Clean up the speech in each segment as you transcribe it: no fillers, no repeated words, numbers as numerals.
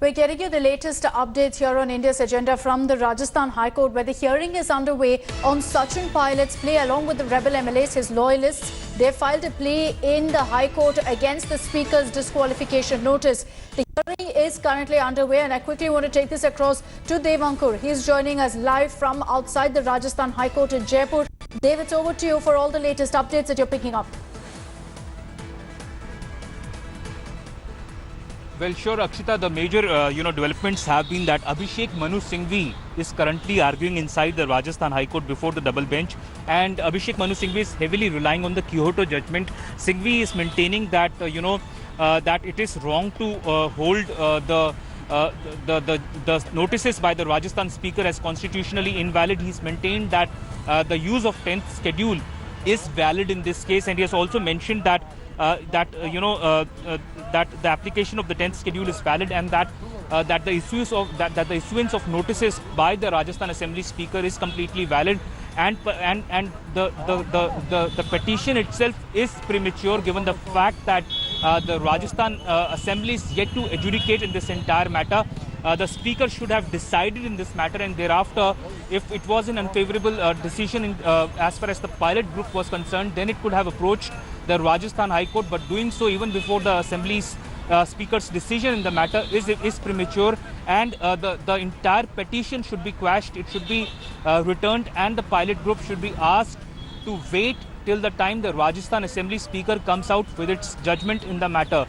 We're getting you the latest updates here on India's agenda from the Rajasthan High Court, where the hearing is underway on Sachin Pilot's plea along with the rebel MLAs, his loyalists. They filed a plea in the High Court against the Speaker's disqualification notice. The hearing is currently underway, and I quickly want to take this across to Dev Ankur. He's joining us live from outside the Rajasthan High Court in Jaipur. Dev, it's over to you for all the latest updates that you're picking up. Well, sure, Akshita, the major, developments have been that Abhishek Manu Singhvi is currently arguing inside the Rajasthan High Court before the double bench. And Abhishek Manu Singhvi is heavily relying on the Kyoto judgment. Singhvi is maintaining that, that it is wrong to hold the notices by the Rajasthan Speaker as constitutionally invalid. He's maintained that the use of 10th schedule is valid in this case, and he has also mentioned that that the application of the 10th schedule is valid, and that the the issuance of notices by the Rajasthan Assembly Speaker is completely valid, and the petition itself is premature given the fact that the Rajasthan Assembly is yet to adjudicate in this entire matter. The Speaker should have decided in this matter, and thereafter, if it was an unfavorable decision as far as the pilot group was concerned, then it could have approached the Rajasthan High Court. But doing so even before the Assembly's Speaker's decision in the matter is premature, and the entire petition should be quashed. It should be returned, and the pilot group should be asked to wait till the time the Rajasthan Assembly Speaker comes out with its judgment in the matter.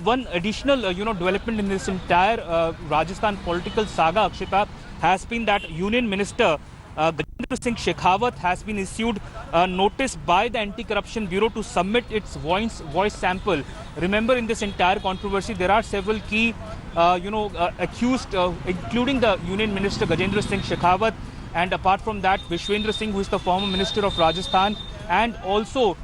One additional, development in this entire Rajasthan political saga, Akshita, has been that Union Minister Gajendra Singh Shekhawat has been issued a notice by the Anti-Corruption Bureau to submit its voice sample. Remember, in this entire controversy, there are several key, accused, including the Union Minister Gajendra Singh Shekhawat, and apart from that, Vishwendra Singh, who is the former Minister of Rajasthan, and also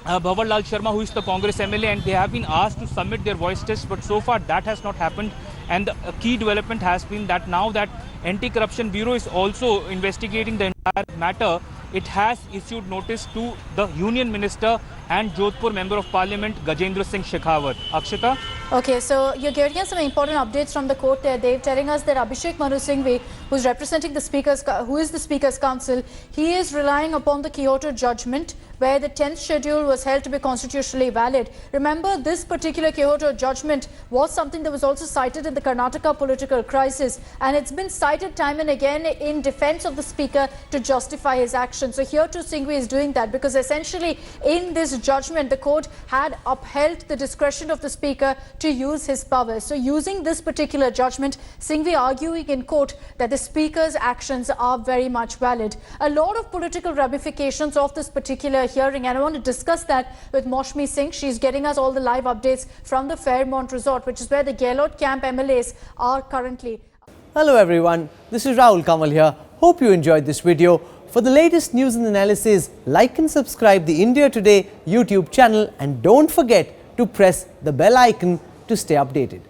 Bhavar Lal Sharma, who is the Congress MLA, and they have been asked to submit their voice tests, but so far that has not happened. And the key development has been that now that Anti-Corruption Bureau is also investigating the entire matter, it has issued notice to the Union Minister and Jodhpur Member of Parliament Gajendra Singh Shekhawat. Akshita? Okay, so you're giving us some important updates from the court there, Dave, telling us that Abhishek Manu Singhvi, who's representing the who is the Speaker's counsel, he is relying upon the Kyoto judgment where the 10th schedule was held to be constitutionally valid. Remember, this particular Kyoto judgment was something that was also cited in the Karnataka political crisis, and it's been cited time and again in defense of the Speaker to justify his action. So here too Singhvi is doing that, because essentially in this judgment the court had upheld the discretion of the Speaker to use his powers. So using this particular judgment, Singhvi arguing in court that the Speaker's actions are very much valid. A lot of political ramifications of this particular hearing, and I want to discuss that with Moshmi Singh. She's getting us all the live updates from the Fairmont Resort, which is where the Gehlot camp MLAs are currently. Hello everyone, this is Rahul Kamal here. Hope you enjoyed this video. For the latest news and analysis, like and subscribe the India Today YouTube channel, and don't forget to press the bell icon to stay updated.